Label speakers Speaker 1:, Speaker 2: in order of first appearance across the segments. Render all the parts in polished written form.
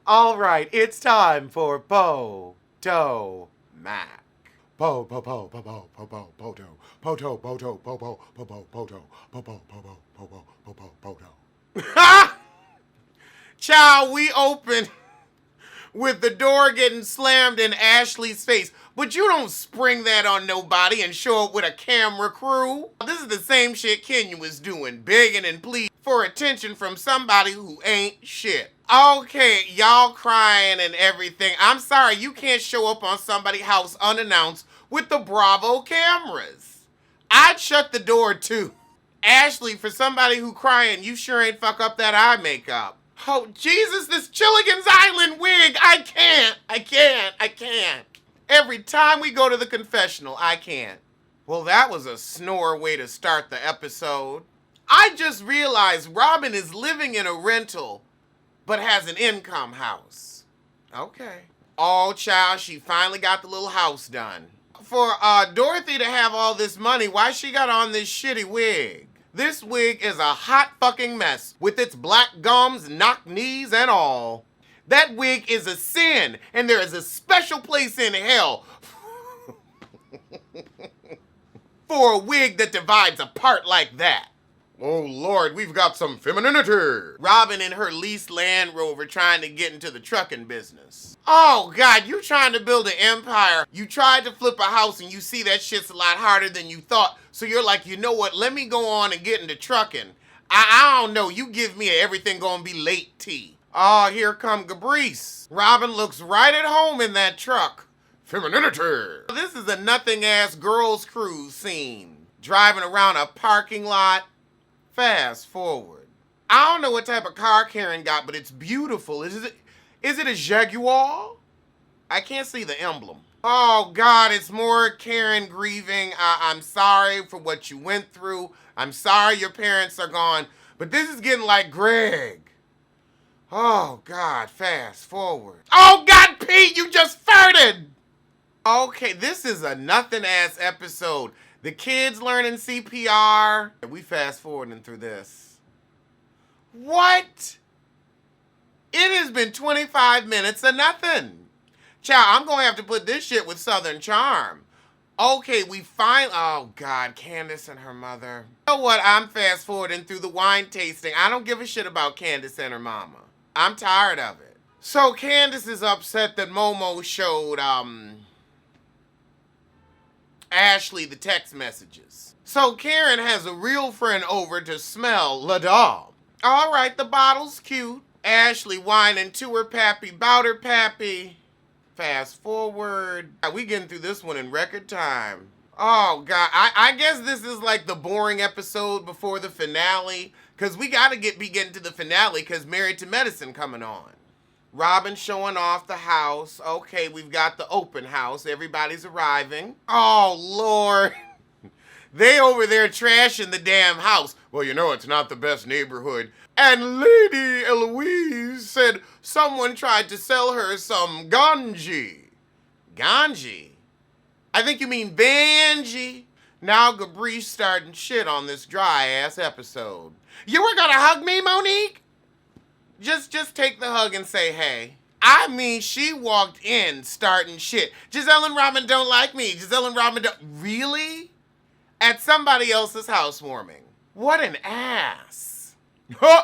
Speaker 1: All right, it's time for Potomac. Po po po po po po po poto poto poto po po po po poto po po po po po po poto. Child, we open with the door getting slammed in Ashley's face. But you don't spring that on nobody and show up with a camera crew. This is the same shit Kenya was doing, begging and pleading for attention from somebody who ain't shit. Okay, y'all crying and everything. I'm sorry, you can't show up on somebody's house unannounced with the Bravo cameras. I'd shut the door too. Ashley, for somebody who crying, you sure ain't fuck up that eye makeup. Oh, Jesus, this Chilligan's Island wig. I can't. Every time we go to the confessional, I can't. Well, that was a snore way to start the episode. I just realized Robin is living in a rental, but has an income house. Okay. Oh, child, she finally got the little house done. For Dorothy to have all this money, why she got on this shitty wig? This wig is a hot fucking mess with its black gums, knock knees, and all. That wig is a sin, and there is a special place in hell for a wig that divides apart like that. Oh, Lord, we've got some femininity. Robin in her leased Land Rover trying to get into the trucking business. Oh, God, you trying to build an empire. You tried to flip a house and you see that shit's a lot harder than you thought. So you're like, you know what? Let me go on and get into trucking. I don't know. You give me everything gonna be late tea. Oh, here come Gabrice. Robin looks right at home in that truck. Femininity. This is a nothing-ass girls' cruise scene. Driving around a parking lot. Fast forward. I don't know what type of car Karen got, but it's beautiful. Is it a Jaguar? I can't see the emblem. Oh, God, it's more Karen grieving. I'm sorry for what you went through. I'm sorry your parents are gone. But this is getting like Greg. Oh, God, fast forward. Oh, God, Pete, you just farted. Okay, this is a nothing-ass episode. The kids learning CPR. We fast forwarding through this. What? It has been 25 minutes of nothing. Child, I'm going to have to put this shit with Southern Charm. Okay, we finally... Oh, God, Candace and her mother. You know what? I'm fast forwarding through the wine tasting. I don't give a shit about Candace and her mama. I'm tired of it. So Candace is upset that Momo showed, Ashley the text messages. So Karen has a real friend over to smell La Dame. All right, the bottle's cute. Ashley whining to her pappy, bout her pappy. Fast forward. We getting through this one in record time. Oh, God. I guess this is like the boring episode before the finale. Because we got to be getting to the finale because Married to Medicine coming on. Robin showing off the house. Okay, we've got the open house. Everybody's arriving. Oh, Lord. They over there trashing the damn house. Well, you know it's not the best neighborhood. And Lady Eloise said someone tried to sell her some ganji. Ganji? I think you mean Banji. Now Gabrice starting shit on this dry-ass episode. You were gonna hug me, Monique? Just take the hug and say hey. I mean, she walked in starting shit. Giselle and Robin don't like me. Giselle and Robin don't... Really? At somebody else's housewarming. What an ass.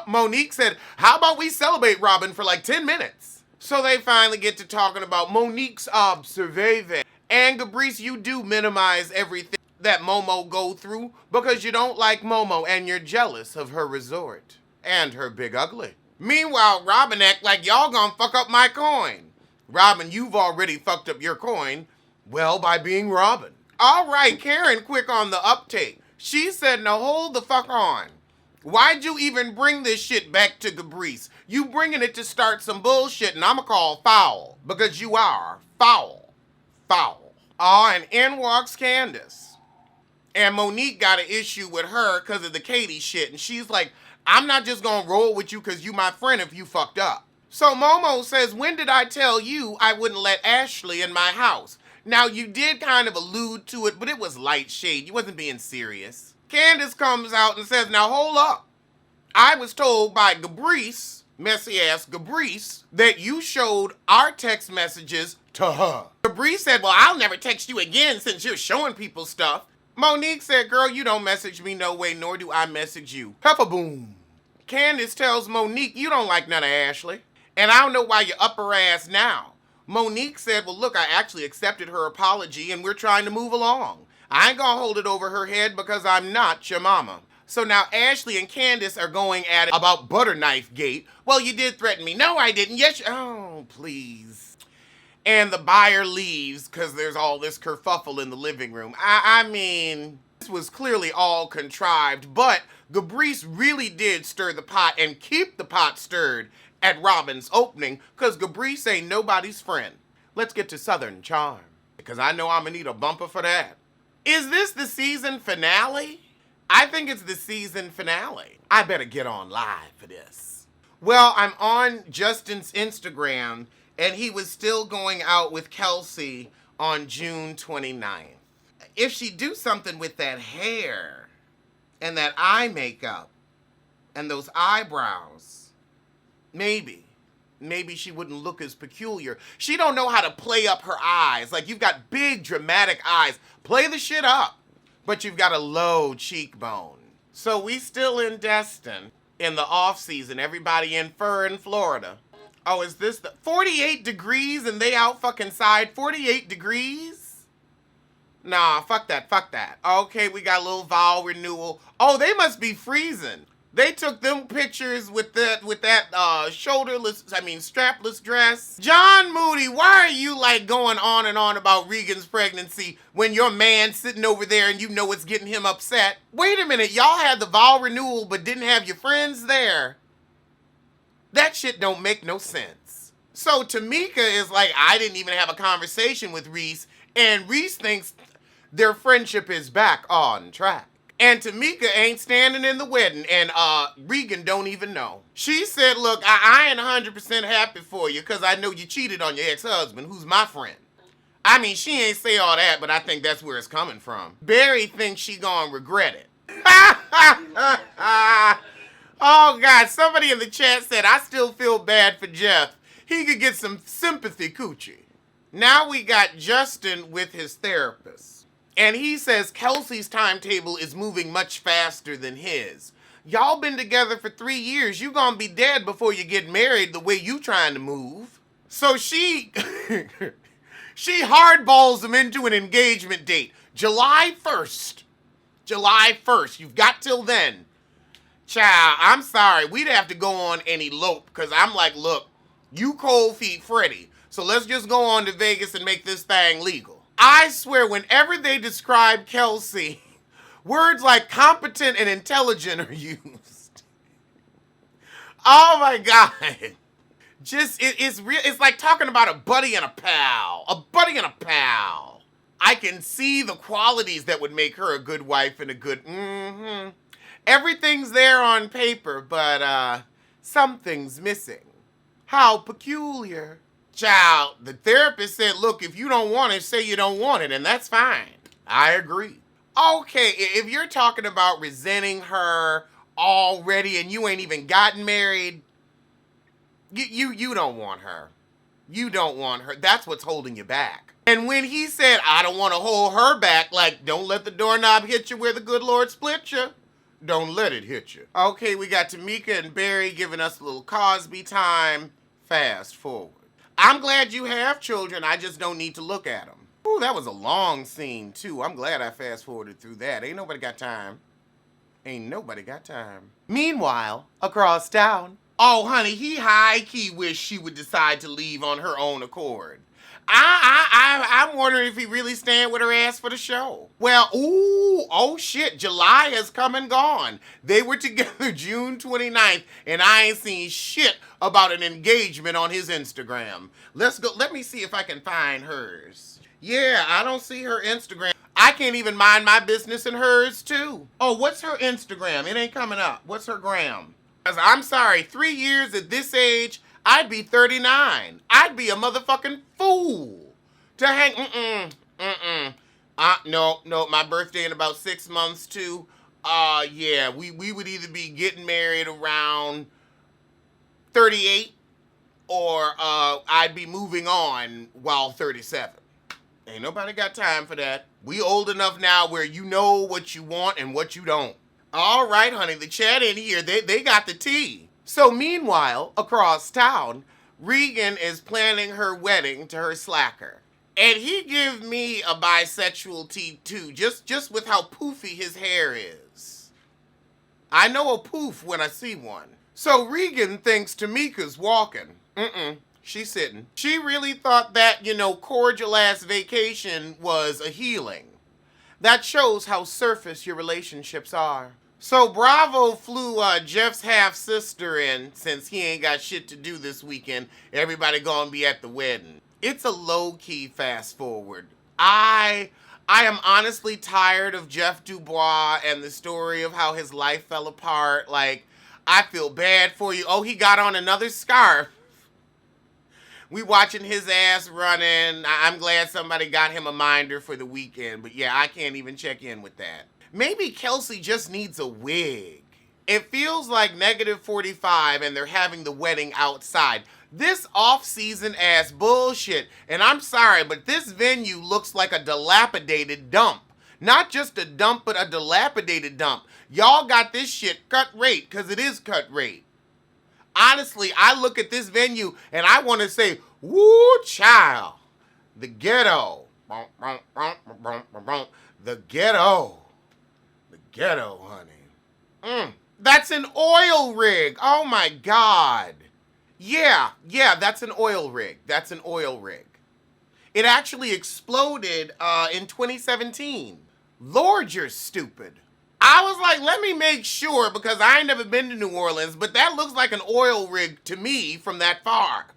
Speaker 1: Monique said, how about we celebrate Robin for like 10 minutes? So they finally get to talking about Monique's observation. And Gabrice, you do minimize everything that Momo go through because you don't like Momo and you're jealous of her resort and her big ugly. Meanwhile, Robin act like y'all gonna fuck up my coin. Robin, you've already fucked up your coin, well, by being Robin. All right, Karen quick on the uptake. She said, now hold the fuck on. Why'd you even bring this shit back to Gabrice? You bringing it to start some bullshit and I'ma call foul. Because you are foul. Foul. Oh, and in walks Candace. And Monique got an issue with her because of the Katie shit. And she's like, I'm not just gonna roll with you because you my friend if you fucked up. So Momo says, when did I tell you I wouldn't let Ashley in my house? Now, you did kind of allude to it, but it was light shade. You wasn't being serious. Candace comes out and says, now hold up. I was told by Gabrice messy-ass Gabrice that you showed our text messages to her. Gabrice said, well, I'll never text you again since you're showing people stuff. Monique said, girl, you don't message me no way, nor do I message you. Pepper boom. Candace tells Monique, you don't like none of Ashley. And I don't know why you're up her ass now. Monique said, well, look, I actually accepted her apology and we're trying to move along. I ain't gonna hold it over her head because I'm not your mama. So now Ashley and Candace are going at it about butter knife gate. Well, you did threaten me. No, I didn't. Yes, oh, please. And the buyer leaves because there's all this kerfuffle in the living room. I mean, this was clearly all contrived, but Gabrice really did stir the pot and keep the pot stirred at Robin's opening because Gabrice ain't nobody's friend. Let's get to Southern Charm because I know I'm gonna need a bumper for that. Is this the season finale? I think it's the season finale. I better get on live for this. Well, I'm on Justin's Instagram and he was still going out with Kelsey on June 29th. If she do something with that hair and that eye makeup and those eyebrows, maybe she wouldn't look as peculiar. She don't know how to play up her eyes. Like, you've got big dramatic eyes. Play the shit up. But you've got a low cheekbone. So we still in Destin in the off season. Everybody in fur in Florida. Oh, is this the 48 degrees and they out fucking side 48 degrees? Nah, fuck that. Okay, we got a little Vow Renewal. Oh, they must be freezing. They took them pictures with that strapless dress. John Moody, why are you like going on and on about Regan's pregnancy when your man's sitting over there and you know it's getting him upset? Wait a minute, y'all had the Vow Renewal but didn't have your friends there. That shit don't make no sense. So Tamika is like, I didn't even have a conversation with Reese, and Reese thinks their friendship is back on track. And Tamika ain't standing in the wedding, and Regan don't even know. She said, look, I ain't 100% happy for you because I know you cheated on your ex-husband, who's my friend. I mean, she ain't say all that, but I think that's where it's coming from. Barry thinks she gonna regret it. Oh, God, somebody in the chat said, I still feel bad for Jeff. He could get some sympathy coochie. Now we got Justin with his therapist. And he says Kelsey's timetable is moving much faster than his. Y'all been together for 3 years. You gonna be dead before you get married the way you trying to move. So she hardballs him into an engagement date. July 1st. July 1st. You've got till then. Child, I'm sorry. We'd have to go on and elope because I'm like, look, you cold feet Freddy. So let's just go on to Vegas and make this thing legal. I swear, whenever they describe Kelsey, words like competent and intelligent are used. Oh my God. It's like talking about a buddy and a pal. A buddy and a pal. I can see the qualities that would make her a good wife and a good, Everything's there on paper, but something's missing. How peculiar. Child, the therapist said, look, if you don't want it, say you don't want it, and that's fine. I agree. Okay, if you're talking about resenting her already and you ain't even gotten married, you don't want her. You don't want her. That's what's holding you back. And when he said, I don't want to hold her back, like, don't let the doorknob hit you where the good Lord split you. Don't let it hit you. Okay, we got Tamika and Barry giving us a little Cosby time. Fast forward. I'm glad you have children. I just don't need to look at them. Ooh, that was a long scene, too. I'm glad I fast-forwarded through that. Ain't nobody got time. Ain't nobody got time. Meanwhile, across town. Oh, honey, he high-key wished she would decide to leave on her own accord. I'm wondering if he really stand with her ass for the show. Well, oh shit, July has come and gone. They were together June 29th, and I ain't seen shit about an engagement on his Instagram. Let's go, let me see if I can find hers. Yeah, I don't see her Instagram. I can't even mind my business in hers too. Oh, what's her Instagram? It ain't coming up. What's her gram? 'Cause I'm sorry, 3 years at this age, I'd be 39. I'd be a motherfucking fool to hang, no, my birthday in about 6 months too. Yeah, we would either be getting married around 38, or I'd be moving on while 37. Ain't nobody got time for that. We old enough now where you know what you want and what you don't. All right, honey, the chat in here, they got the tea. So meanwhile, across town, Regan is planning her wedding to her slacker. And he give me a bisexual tea too, just with how poofy his hair is. I know a poof when I see one. So Regan thinks Tamika's walking. She's sitting. She really thought that, cordial ass vacation was a healing. That shows how surface your relationships are. So Bravo flew Jeff's half-sister in, since he ain't got shit to do this weekend. Everybody gonna be at the wedding. It's a low-key fast forward. I am honestly tired of Jeff Dubois and the story of how his life fell apart. Like, I feel bad for you. Oh, he got on another scarf. We watching his ass running. I'm glad somebody got him a minder for the weekend. But yeah, I can't even check in with that. Maybe Kelsey just needs a wig. It feels like -45 and they're having the wedding outside. This off-season ass bullshit. And I'm sorry, but this venue looks like a dilapidated dump. Not just a dump, but a dilapidated dump. Y'all got this shit cut rate, because it is cut rate. Honestly, I look at this venue and I want to say, woo, child. The ghetto. The ghetto. The ghetto, honey. That's an oil rig. Oh, my God. Yeah, that's an oil rig. That's an oil rig. It actually exploded in 2017. Lord, you're stupid. I was like, let me make sure, because I ain't never been to New Orleans, but that looks like an oil rig to me from that far.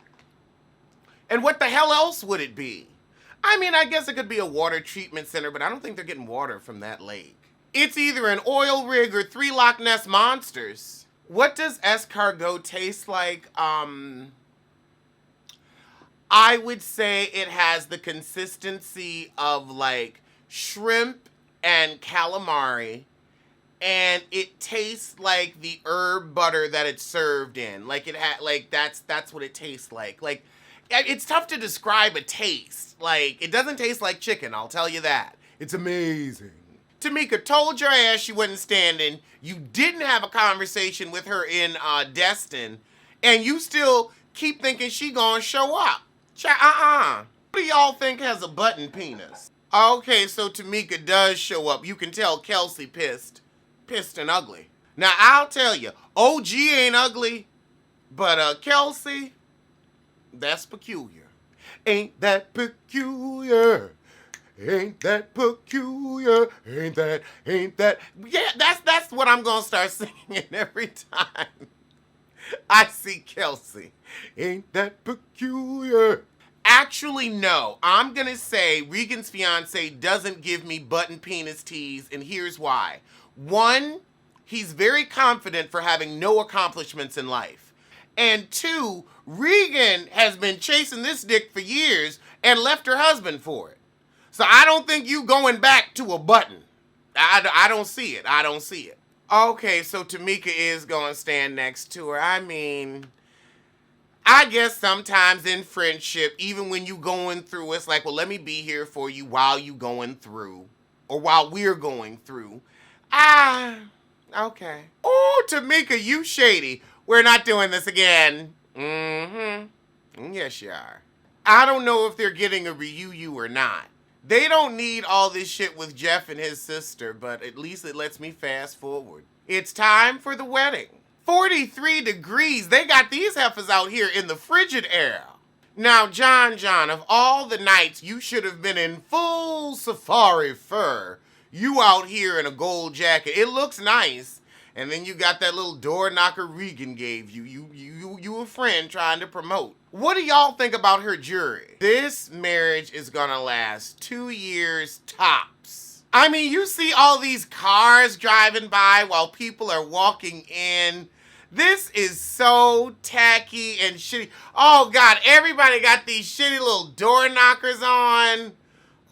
Speaker 1: And what the hell else would it be? I mean, I guess it could be a water treatment center, but I don't think they're getting water from that lake. It's either an oil rig or 3 Loch Ness monsters. What does escargot taste like? I would say it has the consistency of like shrimp and calamari. And it tastes like the herb butter that it's served in. Like it had, like that's what it tastes like. Like, it's tough to describe a taste. Like, it doesn't taste like chicken, I'll tell you that. It's amazing. Tamika told your ass she wasn't standing. You didn't have a conversation with her in Destin, and you still keep thinking she gonna show up. What do y'all think has a button penis? Okay, so Tamika does show up. You can tell Kelsey pissed and ugly. Now, I'll tell you, OG ain't ugly, but Kelsey, that's peculiar. Ain't that peculiar? Ain't that peculiar? Ain't that? Yeah, that's what I'm gonna start singing every time I see Kelsey. Ain't that peculiar? Actually, no. I'm gonna say Regan's fiance doesn't give me button penis tease, and here's why. 1, he's very confident for having no accomplishments in life. And 2, Regan has been chasing this dick for years and left her husband for it. So I don't think you going back to a button. I don't see it. I don't see it. Okay, so Tamika is going to stand next to her. I mean, I guess sometimes in friendship, even when you going through, it's like, well, let me be here for you while you going through. Or while we're going through. Okay. Oh, Tamika, you shady. We're not doing this again. Yes, you are. I don't know if they're getting a reunion or not. They don't need all this shit with Jeff and his sister, but at least it lets me fast forward. It's time for the wedding. 43 degrees. They got these heifers out here in the frigid era. Now, John, of all the nights you should have been in full safari fur, you out here in a gold jacket. It looks nice. And then you got that little door knocker Regan gave you. You a friend trying to promote. What do y'all think about her jury? This marriage is gonna last 2 years tops. I mean, you see all these cars driving by while people are walking in. This is so tacky and shitty. Oh God, everybody got these shitty little door knockers on.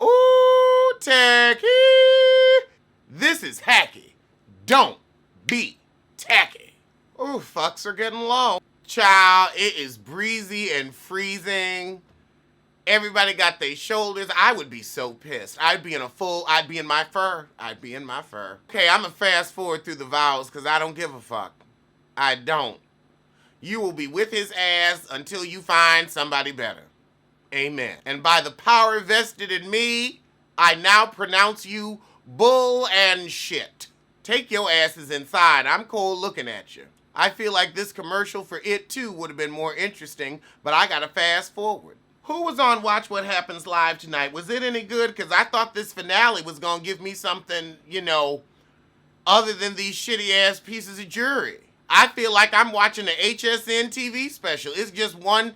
Speaker 1: Ooh, tacky. This is hacky. Don't be tacky. Ooh, fucks are getting low. Child, it is breezy and freezing. Everybody got their shoulders. I would be so pissed. I'd be in my fur. Okay, I'm gonna fast forward through the vows because I don't give a fuck. I don't. You will be with his ass until you find somebody better. Amen. And by the power vested in me, I now pronounce you bull and shit. Take your asses inside. I'm cold looking at you. I feel like this commercial for It Too would have been more interesting, but I gotta fast forward. Who was on Watch What Happens Live tonight? Was it any good? Because I thought this finale was going to give me something, other than these shitty-ass pieces of jewelry. I feel like I'm watching an HSN TV special. It's just one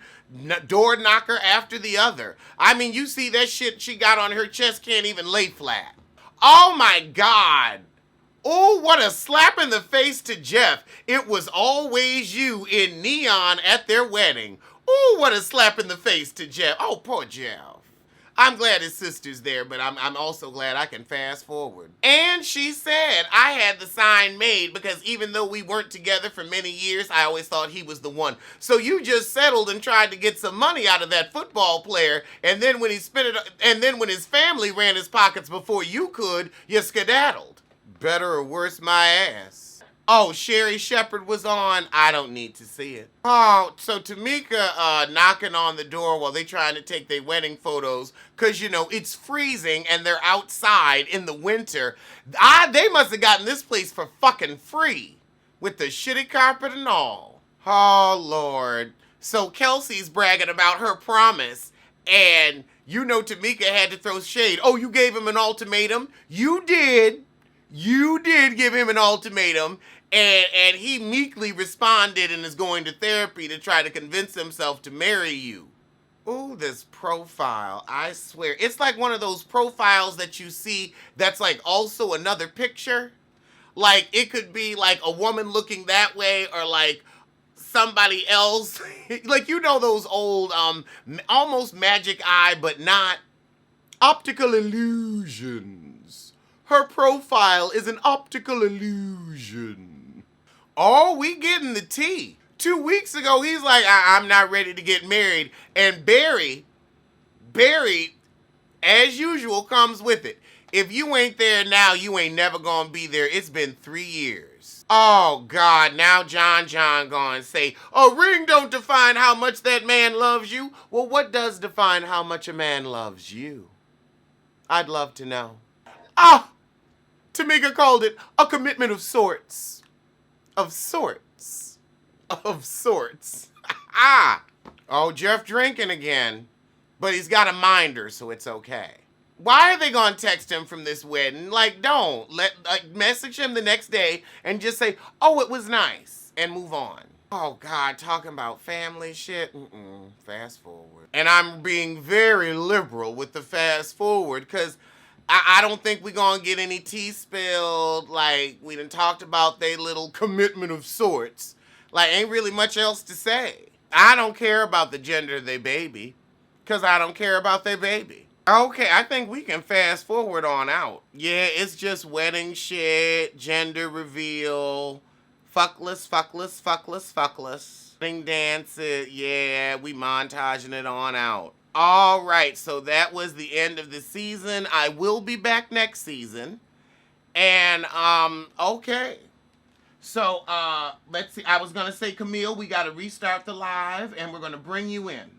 Speaker 1: door knocker after the other. I mean, you see that shit she got on her chest can't even lay flat. Oh, my God. Oh, what a slap in the face to Jeff. It was always you in neon at their wedding. Ooh, what a slap in the face to Jeff. Oh, poor Jeff. I'm glad his sister's there, but I'm also glad I can fast forward. And she said, I had the sign made because even though we weren't together for many years, I always thought he was the one. So you just settled and tried to get some money out of that football player, and then when he spent it, and then when his family ran his pockets before you could, you skedaddled. Better or worse, my ass. Oh, Sherry Shepherd was on. I don't need to see it. Oh, so Tamika knocking on the door while they trying to take their wedding photos because, it's freezing and they're outside in the winter. They must have gotten this place for fucking free with the shitty carpet and all. Oh, Lord. So Kelsey's bragging about her promise and Tamika had to throw shade. Oh, you gave him an ultimatum? You did. You did give him an ultimatum, and he meekly responded and is going to therapy to try to convince himself to marry you. Ooh, this profile, I swear. It's like one of those profiles that you see that's like also another picture. Like, it could be like a woman looking that way or like somebody else. Like, those old, almost magic eye, but not optical illusion. Her profile is an optical illusion. Oh, we getting the tea. 2 weeks ago, he's like, I'm not ready to get married. And Barry, as usual, comes with it. If you ain't there now, you ain't never gonna be there. It's been 3 years. Oh, God, now John gonna say, a ring don't define how much that man loves you. Well, what does define how much a man loves you? I'd love to know. Ah! Tamika called it a commitment of sorts. Of sorts. Ah! Oh, Jeff drinking again. But he's got a minder, so it's okay. Why are they gonna text him from this wedding? Like, don't. Message him the next day and just say, oh, it was nice, and move on. Oh, God, talking about family shit? Fast forward. And I'm being very liberal with the fast forward, because I don't think we're going to get any tea spilled. Like, we done talked about they little commitment of sorts. Like, ain't really much else to say. I don't care about the gender of their baby, because I don't care about their baby. Okay, I think we can fast forward on out. Yeah, it's just wedding shit, gender reveal, fuckless. Wedding dances, yeah, we montaging it on out. All right, so that was the end of the season. I will be back next season. And, okay. So, let's see. I was going to say, Camille, we got to restart the live, and we're going to bring you in.